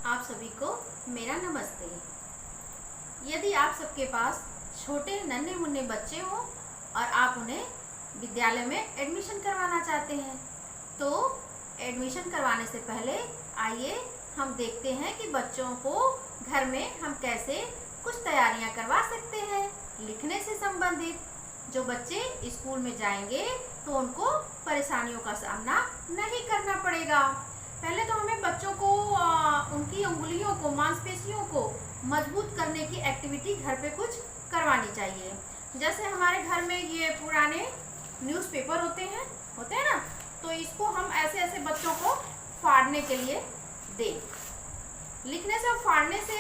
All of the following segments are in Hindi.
आप सभी को मेरा नमस्ते। यदि आप सबके पास छोटे नन्हे मुन्ने बच्चे हो और आप उन्हें विद्यालय में एडमिशन करवाना चाहते हैं, तो एडमिशन करवाने से पहले आइए हम देखते हैं कि बच्चों को घर में हम कैसे कुछ तैयारियां करवा सकते हैं लिखने से संबंधित। जो बच्चे स्कूल में जाएंगे तो उनको परेशानियों का सामना नहीं करना पड़ेगा। पहले तो हमें बच्चों को उनकी उंगलियों को, मांसपेशियों को मजबूत करने की एक्टिविटी घर पे कुछ करवानी चाहिए। जैसे हमारे घर में ये पुराने न्यूज़पेपर होते हैं ना, तो इसको हम ऐसे ऐसे बच्चों को फाड़ने के लिए दें। लिखने से और फाड़ने से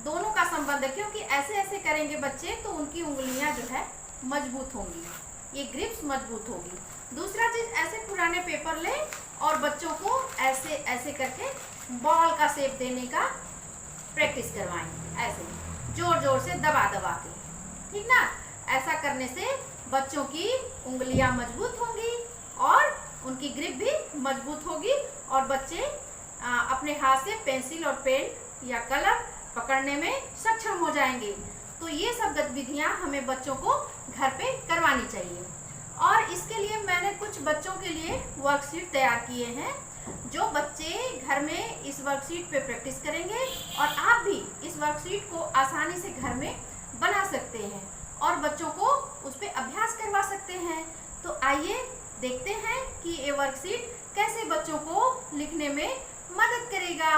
दोनों का संबंध है, क्योंकि ऐसे ऐसे करेंगे बच्चे तो उनकी उंगलियां जो है मजबूत होंगी, ये ग्रिप्स मजबूत होगी। दूसरा चीज, ऐसे पुराने पेपर लें और बच्चों को ऐसे ऐसे करके बॉल का शेप देने का प्रैक्टिस करवाएं, ऐसे जोर जोर से दबा दबा के, ठीक ना। ऐसा करने से बच्चों की उंगलियां मजबूत होंगी और उनकी ग्रिप भी मजबूत होगी और बच्चे अपने हाथ से पेंसिल और पेन या कलर पकड़ने में सक्षम हो जाएंगे। तो ये सब गतिविधियां हमें बच्चों को घर पे करवानी चाहिए। और इसके लिए मैंने कुछ बच्चों के लिए वर्कशीट तैयार किए हैं, जो बच्चे घर में इस वर्कशीट पे प्रैक्टिस करेंगे और आप भी इस वर्कशीट को आसानी से घर में बना सकते हैं और बच्चों को उस पर अभ्यास करवा सकते हैं। तो आइए देखते हैं कि ये वर्कशीट कैसे बच्चों को लिखने में मदद करेगा।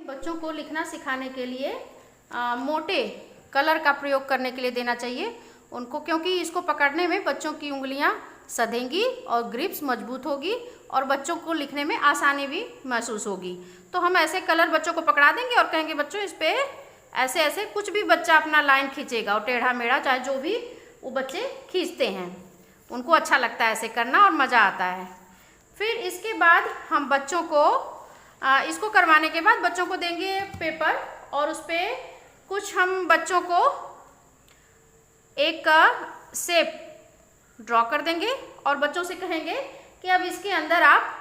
बच्चों को लिखना सिखाने के लिए मोटे कलर का प्रयोग करने के लिए देना चाहिए उनको, क्योंकि इसको पकड़ने में बच्चों की उंगलियां सधेंगी और ग्रिप्स मजबूत होगी और बच्चों को लिखने में आसानी भी महसूस होगी। तो हम ऐसे कलर बच्चों को पकड़ा देंगे और कहेंगे बच्चों इस पे ऐसे ऐसे, कुछ भी बच्चा अपना लाइन खींचेगा और टेढ़ा मेढ़ा, चाहे जो भी वो बच्चे खींचते हैं, उनको अच्छा लगता है ऐसे करना और मज़ा आता है। फिर इसके बाद हम बच्चों को इसको करवाने के बाद बच्चों को देंगे पेपर और उस पर कुछ हम बच्चों को एक शेप ड्रॉ कर देंगे और बच्चों से कहेंगे कि अब इसके अंदर आप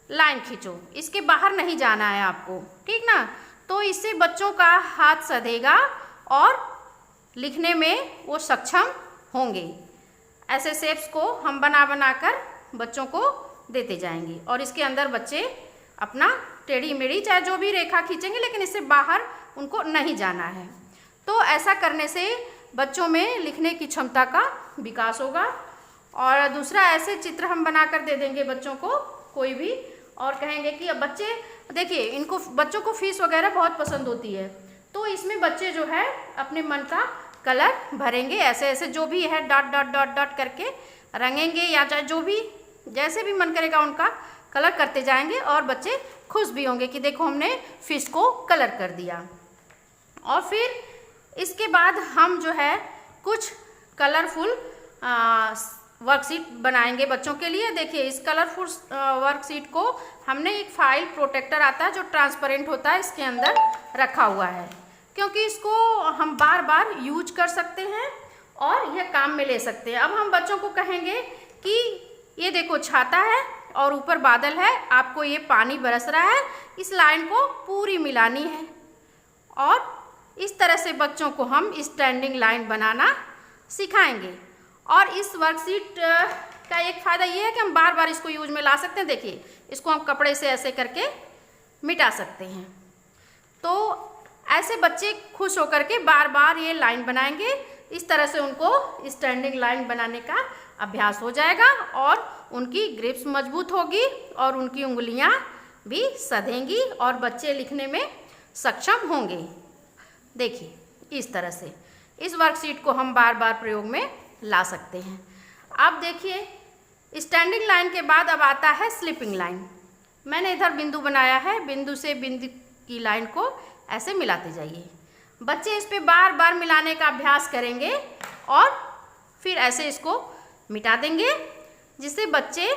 लाइन खींचो, इसके बाहर नहीं जाना है आपको, ठीक ना। तो इससे बच्चों का हाथ सधेगा और लिखने में वो सक्षम होंगे। ऐसे शेप्स को हम बना बना कर बच्चों को देते जाएंगे और इसके अंदर बच्चे अपना टेढ़ी मेढ़ी चाहे जो भी रेखा खींचेंगे, लेकिन इससे बाहर उनको नहीं जाना है। तो ऐसा करने से बच्चों में लिखने की क्षमता का विकास होगा। और दूसरा, ऐसे चित्र हम बनाकर दे देंगे बच्चों को कोई भी और कहेंगे कि अब बच्चे देखिए, इनको बच्चों को फिश वगैरह बहुत पसंद होती है, तो इसमें बच्चे जो है अपने मन का कलर भरेंगे, ऐसे ऐसे जो भी है डॉट डॉट डॉट डॉट करके रंगेंगे या चाहे जो भी जैसे भी मन करेगा उनका कलर करते जाएंगे और बच्चे खुश भी होंगे कि देखो हमने फिश को कलर कर दिया। और फिर इसके बाद हम जो है कुछ कलरफुल वर्कशीट बनाएंगे बच्चों के लिए। देखिए, इस कलरफुल वर्कशीट को हमने एक फाइल प्रोटेक्टर आता है जो ट्रांसपेरेंट होता है, इसके अंदर रखा हुआ है, क्योंकि इसको हम बार बार यूज कर सकते हैं और यह काम में ले सकते हैं। अब हम बच्चों को कहेंगे कि ये देखो छाता है और ऊपर बादल है, आपको ये पानी बरस रहा है, इस लाइन को पूरी मिलानी है। और इस तरह से बच्चों को हम स्टैंडिंग लाइन बनाना सिखाएंगे। और इस वर्कशीट का एक फ़ायदा ये है कि हम बार बार इसको यूज में ला सकते हैं। देखिए, इसको हम कपड़े से ऐसे करके मिटा सकते हैं। तो ऐसे बच्चे खुश होकर के बार बार ये लाइन बनाएंगे। इस तरह से उनको स्टैंडिंग लाइन बनाने का अभ्यास हो जाएगा और उनकी ग्रिप्स मजबूत होगी और उनकी उंगलियां भी सधेंगी और बच्चे लिखने में सक्षम होंगे। देखिए, इस तरह से इस वर्कशीट को हम बार बार प्रयोग में ला सकते हैं। अब देखिए, स्टैंडिंग लाइन के बाद अब आता है स्लीपिंग लाइन। मैंने इधर बिंदु बनाया है, बिंदु से बिंदु की लाइन को ऐसे मिलाते जाइए। बच्चे इस पे बार बार मिलाने का अभ्यास करेंगे और फिर ऐसे इसको मिटा देंगे, जिससे बच्चे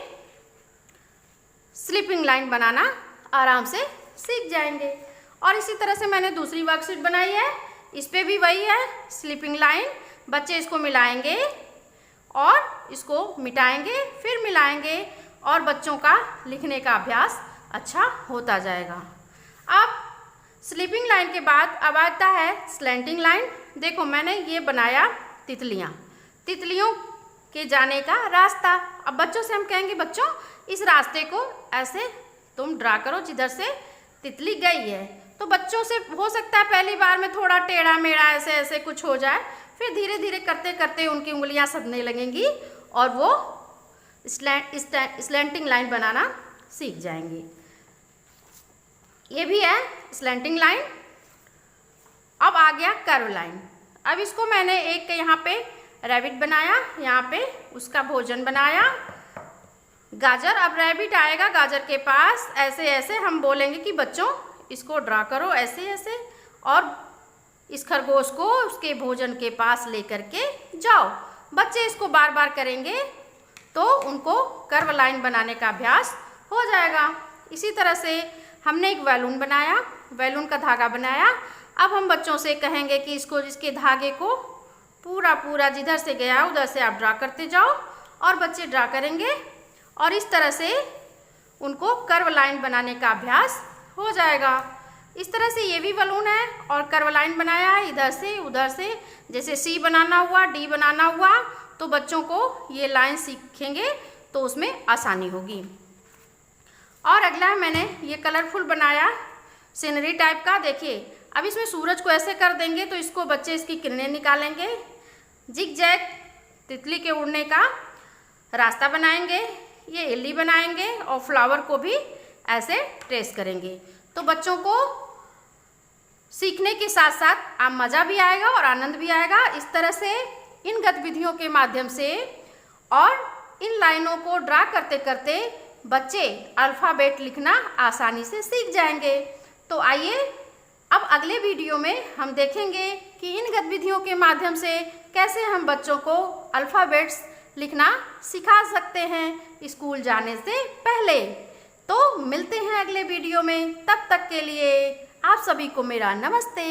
स्लीपिंग लाइन बनाना आराम से सीख जाएंगे। और इसी तरह से मैंने दूसरी वर्कशीट बनाई है, इस पे भी वही है स्लीपिंग लाइन। बच्चे इसको मिलाएंगे और इसको मिटाएंगे, फिर मिलाएंगे और बच्चों का लिखने का अभ्यास अच्छा होता जाएगा। स्लीपिंग लाइन के बाद अब आता है स्लैंटिंग लाइन। देखो मैंने ये बनाया तितलियाँ, तितलियों के जाने का रास्ता। अब बच्चों से हम कहेंगे बच्चों इस रास्ते को ऐसे तुम ड्रा करो जिधर से तितली गई है। तो बच्चों से हो सकता है पहली बार में थोड़ा टेढ़ा मेढ़ा ऐसे ऐसे कुछ हो जाए, फिर धीरे धीरे करते करते उनकी उंगलियां सधने लगेंगी और वो स्लैंटिंग लाइन बनाना सीख जाएंगे। ये भी है स्लैंटिंग लाइन। अब आ गया कर्व लाइन। अब इसको मैंने एक यहाँ पे रैबिट बनाया, यहाँ पे उसका भोजन बनाया गाजर। अब रैबिट आएगा गाजर के पास, ऐसे ऐसे हम बोलेंगे कि बच्चों इसको ड्रा करो ऐसे ऐसे, और इस खरगोश को उसके भोजन के पास लेकर के जाओ। बच्चे इसको बार बार करेंगे तो उनको कर्व लाइन बनाने का अभ्यास हो जाएगा। इसी तरह से हमने एक बैलून बनाया, बैलून का धागा बनाया। अब हम बच्चों से कहेंगे कि इसके धागे को पूरा जिधर से गया उधर से आप ड्रा करते जाओ, और बच्चे ड्रा करेंगे और इस तरह से उनको कर्व लाइन बनाने का अभ्यास हो जाएगा। इस तरह से ये भी बलून है और कर्व लाइन बनाया है इधर से उधर से, जैसे सी बनाना हुआ, डी बनाना हुआ, तो बच्चों को ये लाइन सीखेंगे तो उसमें आसानी होगी। और अगला है मैंने ये कलरफुल बनाया सीनरी टाइप का। देखिए अब इसमें सूरज को ऐसे कर देंगे तो इसको बच्चे इसकी किरणें निकालेंगे। जिग जैग तितली के उड़ने का रास्ता बनाएंगे, ये इल्ली बनाएंगे और फ्लावर को भी ऐसे ट्रेस करेंगे। तो बच्चों को सीखने के साथ साथ मज़ा भी आएगा और आनंद भी आएगा। इस तरह से इन गतिविधियों के माध्यम से और इन लाइनों को ड्रा करते करते बच्चे अल्फ़ाबेट लिखना आसानी से सीख जाएंगे। तो आइए अब अगले वीडियो में हम देखेंगे कि इन गतिविधियों के माध्यम से कैसे हम बच्चों को अल्फ़ाबेट्स लिखना सिखा सकते हैं स्कूल जाने से पहले। तो मिलते हैं अगले वीडियो में, तब तक के लिए आप सभी को मेरा नमस्ते।